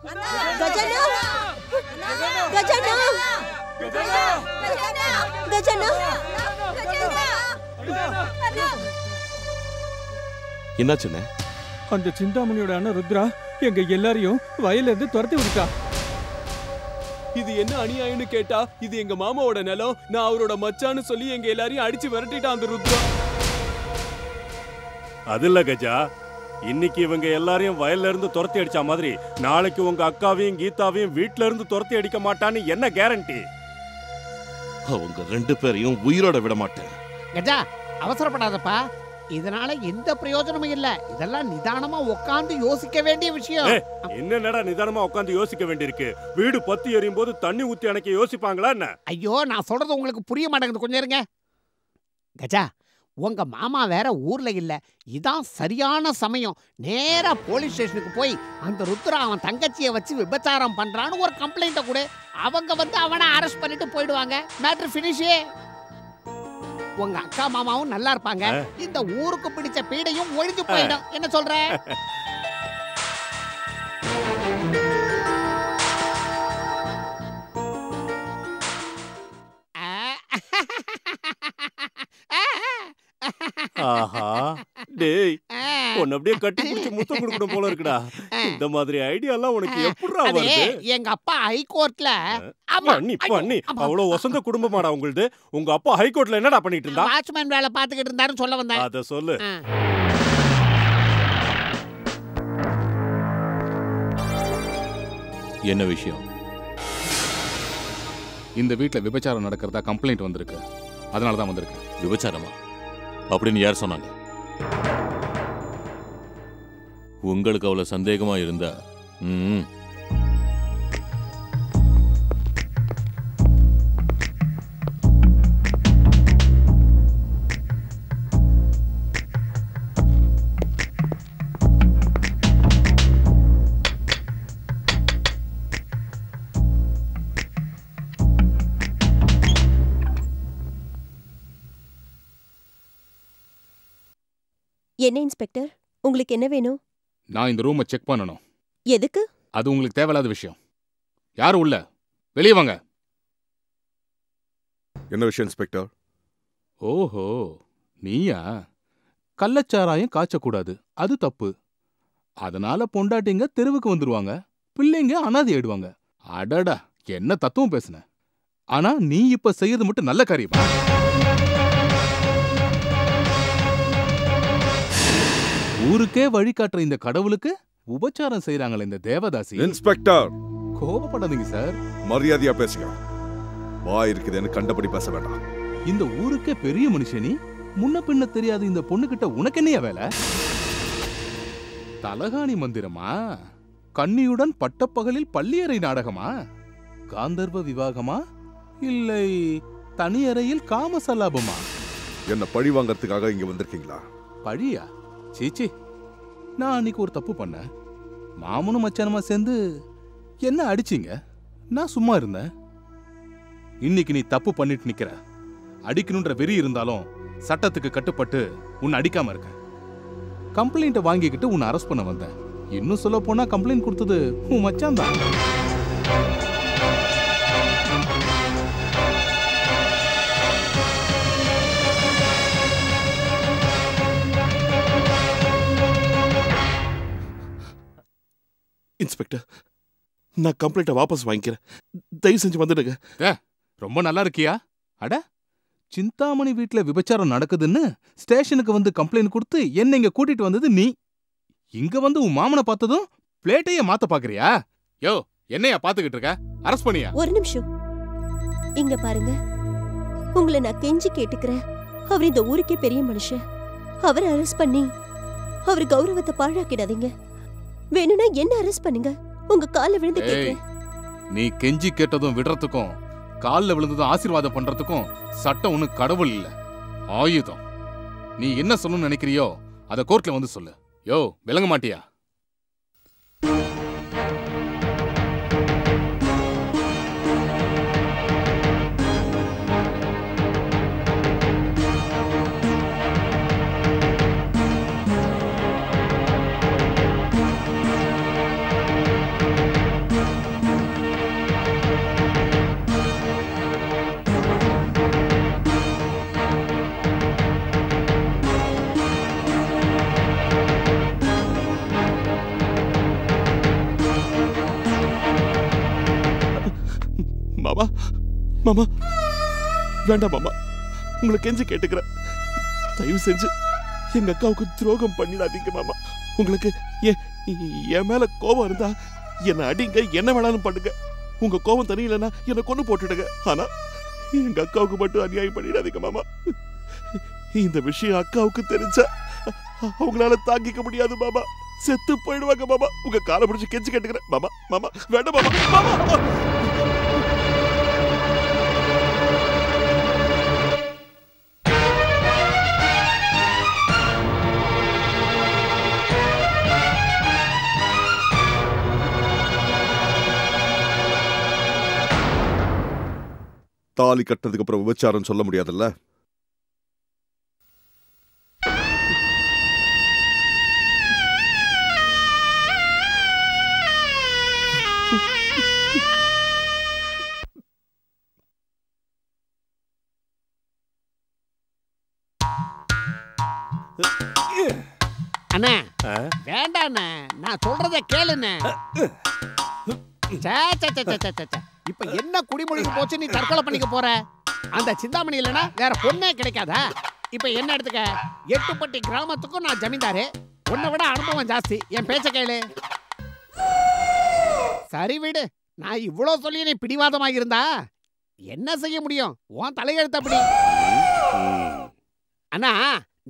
கஜானா கஜானா கஜானா என்னாச்சுண்ணே? அந்த சிந்தாமணியோட அண்ணன் ருத்ரா எங்க எல்லாரையும் வயல்ல இருந்து துரத்தி விட்டா. இது என்ன அநியாயம்னு கேட்டா இது எங்க மாமாவோட நிலம், நான் அவரோட மச்சான்னு சொல்லி எங்க எல்லாரையும் அடிச்சு விரட்டிட்டான் அந்த ருத்ரா. அது இல்ல கஜா, இன்னைக்கு இவங்க எல்லாரையும் வயல்ல இருந்து துரத்தி அடிச்ச மாதிரி நாளைக்கு உங்க அக்காவையும் கீதாவையும் வீட்ல இருந்து துரத்தி அடிக்க மாட்டான்னு என்ன கேரண்டி? அவங்க 2 பேரையும் உயிரோட விட மாட்டேன். கஜா அவசரப்படாதப்பா, இதனால எந்த பிரயோஜனமும் இல்ல. இதெல்லாம் நிதானமா உட்கார்ந்து யோசிக்க வேண்டிய விஷயம். என்னடா நிதானமா உட்கார்ந்து யோசிக்க வேண்டியிருக்கு? வீடு பத்தி எரியும் போது தண்ணி ஊத்தி அணைக்க யோசிப்பாங்களா என்ன? ஐயோ, நான் சொல்றது உங்களுக்கு புரிய மாட்டேங்குது, கொஞ்சம் இருங்க. கஜா, உங்க மாமா வேற ஊர்ல இல்ல, இதான் சரியான சமயம். நேரா போலீஸ் ஸ்டேஷனுக்கு போய் அந்த ருத்ரா அவன் தங்கச்சியை வச்சு விபச்சாரம் பண்றான்னு ஒரு கம்ப்ளைண்ட கூட அவங்க வந்து அவனை அரெஸ்ட் பண்ணிட்டு போயிடுவாங்க. Matter finish. உங்க அக்கா மாமாவும் நல்லா இருப்பாங்க, இந்த ஊருக்கு பிடிச்ச பீடையும் ஒழிஞ்சு போயிடும். என்ன சொல்ற? ஆஹா, டேய் உன்னை அப்படியே கட்டி பிடிச்சு முத்தம் கொடுக்கணும் போல இருக்குடா. இந்த மாதிரி ஐடியா எல்லாம் உனக்கு எப்படிடா வருது? எங்க அப்பா ஹைகோர்ட்ல பண்ணி அவ்வளவு வசந்த குடும்பமாடா உங்களுது. உங்க அப்பா ஹைகோர்ட்ல என்னடா பண்ணிட்டு இருந்தா? வாட்ச்மேன் வேலை பாத்துக்கிட்டு இருந்தாருன்னு சொல்ல வந்தேன். அத சொல்லு. என்ன விஷயம்? இந்த வீட்ல விபச்சாரம் நடக்கிறதா கம்ப்ளைண்ட் வந்திருக்கு, அதனால தான் வந்திருக்கு. விபச்சாரமா அப்படின்னு யார் சொன்னாங்க? உங்களுக்கு அவ்வளவு சந்தேகமா இருந்தா என்ன இன்ஸ்பெக்டர், உங்களுக்கு என்ன வேணும்? நான் இந்த ரூமை செக் பண்ணணும். எதுக்கு? அது உங்களுக்கு தேவையில்லாத விஷயம். யாரும் உள்ள, வெளியே வாங்க. என்ன விஷயம் இன்ஸ்பெக்டர்? ஓஹோ, நீயா? கள்ளச்சாராயம் காய்ச்சக்கூடாது, அது தப்பு. அதனால பொண்டாட்டிங்க தெருவுக்கு வந்துருவாங்க, பிள்ளைங்க அனாதை ஆயிடுவாங்க. அடடா, என்ன தத்துவம் பேசுன. ஆனா நீ இப்ப செய்யறது மட்டும் நல்ல காரியமா? ஊருக்கே வழிகாட்டுற இந்த கடவுளுக்கு உபச்சாரம் செய்யறாங்களே இந்த தேவதாசி. இன்ஸ்பெக்டர், கோபப்படாதீங்க சார், மரியாதையா பேசுங்க. வாய் இருக்குதுன்னு கண்டபடி பேச வேண்டாம். இந்த ஊருக்கே பெரிய மனுஷனி, முன்ன பின்ன தெரியாத இந்த பொண்ணு கிட்ட உனக்கு என்னையா வேலை? தலகாணி மந்திரமா? கன்னியுடன் பட்டப்பகலில் பள்ளியறை நாடகமா? காந்தர்வ விவாகமா? இல்லை தனியறையில் காமசலாபமா? என்ன பழி வாங்கறதுக்காக இங்க வந்திருக்கீங்களா? பழியா? சீச்சி, நான் அன்னைக்கு ஒரு தப்பு பண்ணேன். மாமனும் மச்சானமா சேர்ந்து என்ன அடிச்சிங்க, நான் சும்மா இருந்தேன். இன்னைக்கு நீ தப்பு பண்ணிட்டு நிக்கிற. அடிக்கணுன்ற வெறி இருந்தாலும் சட்டத்துக்கு கட்டுப்பட்டு உன்னை அடிக்காம இருக்க. கம்ப்ளைண்ட்டை வாங்கிக்கிட்டு உன்னை அரெஸ்ட் பண்ண வந்தேன். இன்னும் சொல்ல போனா கம்ப்ளைண்ட் கொடுத்தது உன் மச்சான் தான். இன்ஸ்பெக்டர், நான் கம்ப்ளைண்ட்டை வாபஸ் வாங்கிக்கிறேன். தயவு செஞ்சு வந்துடுங்க. ரொம்ப நல்லா இருக்கியா? அட, சிந்தாமணி வீட்ல விபச்சாரம் நடக்குதுன்னு ஸ்டேஷனுக்கு வந்து கம்ப்ளைண்ட் கொடுத்து என்ன இங்க கூட்டிட்டு வந்தது நீ. இங்க வந்து உன் மாமனை பார்த்ததும் பிளேட்டையே மாத்த பாக்குறியா? யோ, என்னையா பாத்துக்கிட்டு இருக்க? அரெஸ்ட் பண்ணியா? ஒரு நிமிஷம் இங்க பாருங்க, உங்களை நான் கெஞ்சி கேட்டுக்கிறேன். அவர் இந்த ஊருக்கே பெரிய மனுஷன். அவரை அரெஸ்ட் பண்ணி அவர் கௌரவத்தை பாழாக்கிடாதீங்க. வேணும்னா என்ன அரெஸ்ட் பண்ணுங்க. உங்க கால்ல விழுந்து கேட்கிறேன். நீ கெஞ்சி கேட்டதும் விடுறதுக்கும் கால்ல விழுந்ததும் ஆசீர்வாதம் பண்றதுக்கும் சட்டம் ஒண்ணு கடவுள் இல்ல, ஆயுதம். நீ என்ன சொல்லணும்னு நினைக்கிறியோ அத கோர்ட்ல வந்து சொல்லு. யோ, விளங்க மாட்டியா? மாமா மாமா வேண்டாம் மாமா, உங்களை கெஞ்சி கேட்டுக்கிறேன். தயவு செஞ்சு எங்க அக்காவுக்கு துரோகம் பண்ணிடாதீங்க மாமா. உங்களுக்கு என் மேல கோபம் இருந்தா என்ன அடிங்க, என்ன வேணாலும் பண்ணுங்க. உங்க கோபம் தெரியலன்னா என்ன கொண்டு போட்டுடுங்க. ஆனா எங்க அக்காவுக்கு மட்டும் அநியாயம் பண்ணிடாதீங்க மாமா. இந்த விஷயம் அக்காவுக்கு தெரிஞ்சா அவங்களால தாங்கிக்க முடியாது மாமா. செத்து போயிடுவாங்க மாமா. உங்க காலை பிடிச்சு கெஞ்சி கேட்டுக்கிறேன் மாமா. மாமா வேண்டாம் மாமா. மாமா தாலி கட்டினதுக்கு அப்புறம் விபச்சாரம் சொல்ல முடியாதுல்ல. அண்ணா வேண்டாண்ண, நான் சொல்றத கேளுண்ண. இப்ப என்ன குடிமொழிக்கு போச்சு நீ தற்கொலை பண்ணிக்க போற? அந்த சிந்தாமணி இல்லனா வேற பொண்ணே கிடைக்காதா? இப்ப என்ன எடுத்துக்க, எட்டுப்பட்டி கிராமத்துக்கும் நான் ஜமீன்தாரு, உன்னை விட அனுபவம் ஜாஸ்தி. என் பேச்ச கேளு. சரி விடு, நான் இவ்வளவு சொல்லி நீ பிடிவாதமாக இருந்தா என்ன செய்ய முடியும்? உன் தலையெழுத்து அப்படி. அண்ணா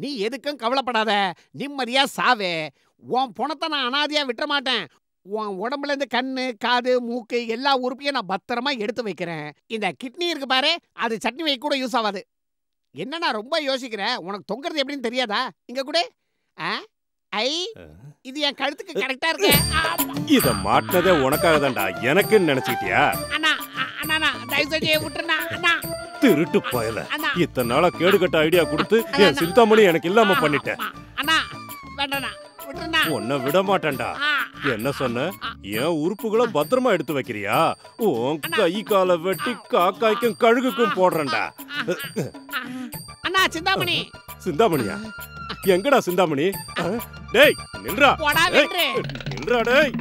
நீ எதுக்கும் கவலைப்படாத, நிம்மதியா சாவே. உன் பணத்தை நான் அனாதையா விட்டுற மாட்டேன். உன் உடம்புல இருந்து கண்ணு, காது, மூக்கு எல்லா உறுப்பையும் நான் பத்திரமா எடுத்து வைக்கிறேன். இந்த கிட்னி இருக்கு பாரு, அது சட்னி வைக்க கூட யூஸ் ஆகாது. என்னன்னா ரொம்ப யோசிக்கிற? உனக்கு தொங்குறது எப்படின்னு தெரியாதா? இங்க கூட ஐ இது என் கழுத்துக்கு கரெக்டா இருக்கு. இத மாட்டதே உனக்காக தான்டா, எனக்குன்னு நினைச்சிட்டியா? அண்ணா அண்ணா தயவு செஞ்சு விட்டுறா அண்ணா. திருட்டு பயல, இத்தனை நாளா கேடுகட்ட ஐடியா கொடுத்து என் சிந்தாமணி எனக்கு இல்லாம பண்ணிட்டேன். அண்ணா வேண்டாண்ணா, விட்டுறா. உன்னை விட மாட்டேன்டா. என்ன சொன்ன? என் உறுப்புகளை பத்திரமா எடுத்து வைக்கிறியா? உன் கை காலை வெட்டி காக்காய்க்கும் கழுகுக்கும் போடுறேன்டா. அண்ணா சிந்தாமணி. சிந்தாமணியா? எங்கடா சிந்தாமணி? டேய் நில்றா, நில்றா டேய்.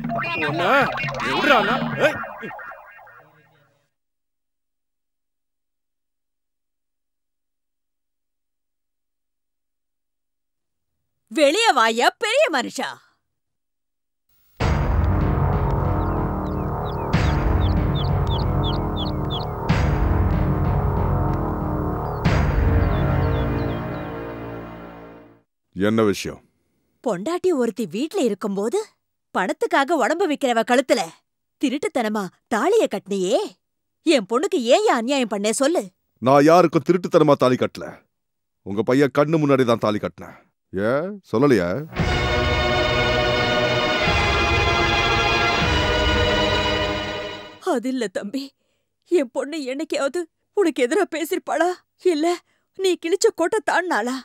நில்றானா? வெளிய வாயா பெரிய மனுஷா. என்ன விஷயம்? பொண்டாட்டி ஒருத்தி வீட்ல இருக்கும்போது பணத்துக்காக உடம்பு விக்கிறவ கழுத்துல திருட்டுத்தனமா தாலிய கட்டினியே. என் பொண்ணுக்கு ஏன் அநியாயம் பண்ணே சொல்லு. நான் யாருக்கும் திருட்டுத்தனமா தாலி கட்டல. உங்க பையன் கண்ணு முன்னாடி தான் தாலி கட்டினேன். ஏன் சொல்லலையா? அது இல்ல தம்பி, என் பொண்ணு என்னைக்காவது உனக்கு எதிரா பேசிருப்பாளா? இல்ல நீ கிழிச்ச கோட்டை தாண்டாளா?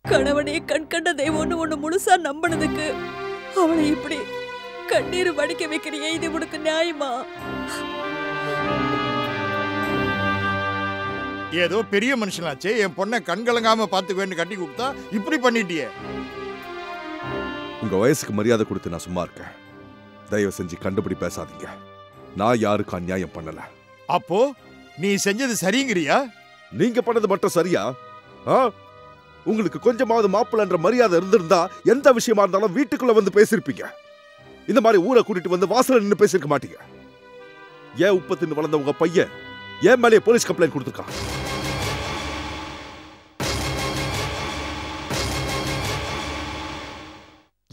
கணவனே கண் கண்ட தெய்வம்னு ஒண்ணு முழுசா நம்பினதுக்கு அவளை இப்படி கண்ணீர் வடிக்க வைக்கிறியே, இது உனக்கு நியாயமா? ஏதோ பெரிய மனுஷனாச்சே, என் பொண்ணை கண்கலங்காம பாத்துக்குவேன்னு கட்டி கொடுத்தா இப்படி பண்ணிட்டியே. உங்க வயசுக்கு மரியாதை கொடுத்து நான் சும்மா இருக்கேன். தயவு செஞ்சு கண்டுபிடி பேசாதீங்க. நான் யாருக்கும் அநியாயம் பண்ணல. அப்போ நீ செஞ்சது சரிங்கிறியா? நீங்க பண்ணது மட்டும் சரியா? உங்களுக்கு கொஞ்சமாவது மாப்பிள்ளன்ற மரியாதை இருந்திருந்தா எந்த விஷயமா இருந்தாலும் வீட்டுக்குள்ள வந்து பேசிருப்பீங்க. இந்த மாதிரி ஊரை கூட்டிட்டு வந்து வாசல்ல நின்று பேசிருக்க மாட்டீங்க. ஏன் உப்பு தின்னு வளர்ந்த உங்க பையன் ஏன் மேலே போலீஸ் கம்ப்ளைண்ட் கொடுத்துருக்கான்?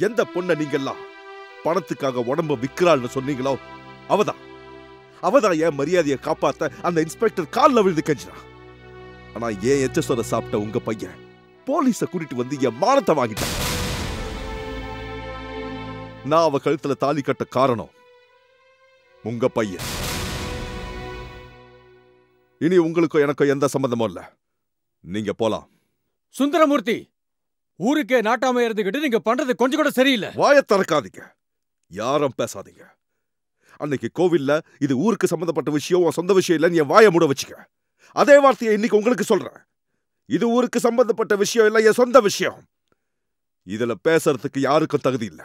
எந்த பொண்ணை நீங்கெல்லாம் பணத்துக்காக உடம்ப விக்கிறாள்னு சொன்னீங்களோ அவதான் என் மரியாதையை காப்பாத்த அந்த இன்ஸ்பெக்டர் கால்ல விழுந்து கெஞ்சினா. ஆனா ஏன் எச்சசோட சாப்பிட்ட உங்க பையன் போலீஸ கூட்டிட்டு வந்து என் மானத்தை வாங்கிட்டான். நான் அவ கழுத்துல தாலி கட்ட காரணம் உங்க பையன். இனி உங்களுக்கும் எனக்கும் எந்த சம்பந்தமும் இல்ல. நீங்க போலாம். சுந்தரமூர்த்தி, ஊருக்கே நாட்டாம இருந்துகிட்டு நீங்க பண்றது கொஞ்சம் கூட சரியில்லை. வாயை திறக்காதீங்க, யாரும் பேசாதீங்க. அன்னைக்கு கோவில்ல இது ஊருக்கு சம்பந்தப்பட்ட விஷயம், சொந்த விஷயம் இல்ல, நீ வாயை மூட வச்சுக்க. அதே வார்த்தையை இன்னைக்கு உங்களுக்கு சொல்றேன். இது ஊருக்கு சம்பந்தப்பட்ட விஷயம் இல்ல, என் சொந்த விஷயம். இதுல பேசுறதுக்கு யாருக்கும் தகுதி இல்ல.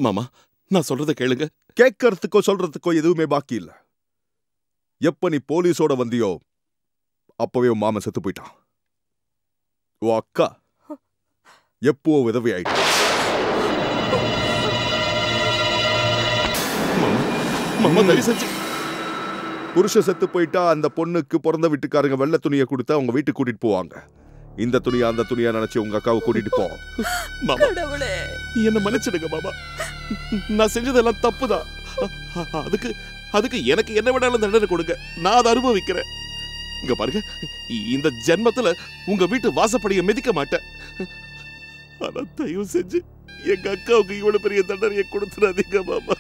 மாமா, நான் சொல்றத கேளுங்க. கேட்கறதுக்கோ சொல்றதுக்கோ எதுவுமே பாக்கி இல்ல. எப்ப நீ போலீஸோட வந்தியோ அப்பவே உன் மாமன் செத்து போயிட்டான். உன் அக்கா எப்போ விதவை ஆயிட்டு. மாமா தயவு செஞ்சு. புருஷ செத்து போயிட்டா அந்த பொண்ணுக்கு பிறந்த வீட்டுக்காரங்க வெள்ளை துணியை கொடுத்து அவங்க வீட்டுக்கு கூட்டிட்டு போவாங்க. இந்த துணியா அந்த துணியா நினைச்சு உங்க அக்காவை கூட்டிட்டு போ. மாமா என்ன மன்னிச்சிடுங்க மாமா, நான் செஞ்சதெல்லாம் தப்புதான். அதுக்கு எனக்கு என்ன வேணாலும் தண்டனை கொடுங்க, நான் அதை அனுபவிக்கிறேன். இங்க பாருங்க, இந்த ஜென்மத்துல உங்க வீட்டு வாசப்படியை மிதிக்க மாட்டேன். ஆனா தயவு செஞ்சு எங்க அக்காவுக்கு இவ்வளவு பெரிய தண்டனையை கொடுத்துடாதீங்க மாமா.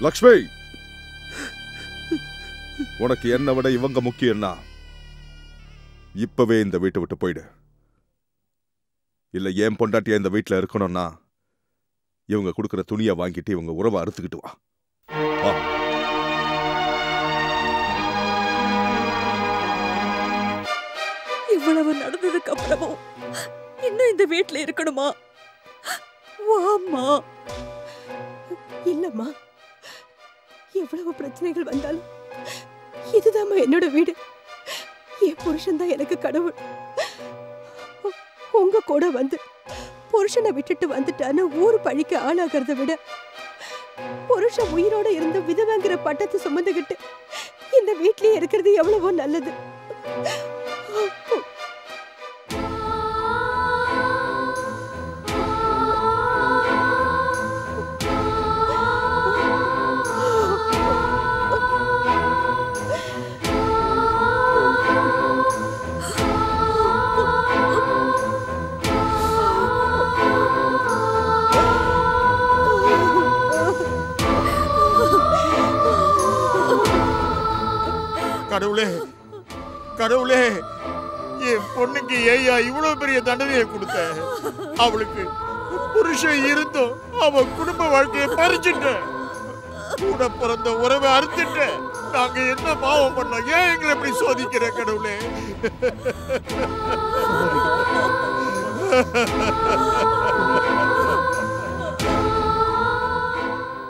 லக்ஷ்மி, உனக்கு என்ன விட இவங்க முக்கியம்னா இப்பவே இந்த வீட்டை விட்டு போயிடு. இல்ல ஏன் பொண்டாட்டியா இந்த வீட்டுல இருக்கணும்னா இவங்க கொடுக்கிற துணியை வாங்கிட்டு இவங்க உறவை அறுத்துக்கிட்டு வா. இவ்வளவு நடந்ததுக்கு அப்புறமும் இன்னும் இந்த வீட்டுல இருக்கணுமா? வாம்மா. இல்லம்மா, எவ்வளவு பிரச்சனைகள் வந்தாலும் இதுதாம்மா என்னோட வீடு. என் புருஷன் தான் எனக்கு கடவுள். உங்க கூட வந்து புருஷனை விட்டுட்டு வந்துட்டான்னு ஊர் பழிக்க ஆளாகிறத விட புருஷன் உயிரோட இருந்த விதவைங்கிற பட்டத்தை சுமந்துகிட்டு இந்த வீட்லயே இருக்கிறது எவ்வளவோ நல்லது. கடவுளே, கடவுளே, என் பொண்ணுக்கு ஏயா இவ்வளவு பெரிய தண்டனையை கொடுத்த? அவளுக்கு புருஷன் இருந்தும் அவ குடும்ப வாழ்க்கையை பறிச்சுட்ட. கூட பிறந்த உறவை அறுத்துட்ட. நாங்க என்ன பாவம் பண்ணோம்? ஏன் எங்களை இப்படி சோதிக்கிற கடவுளே?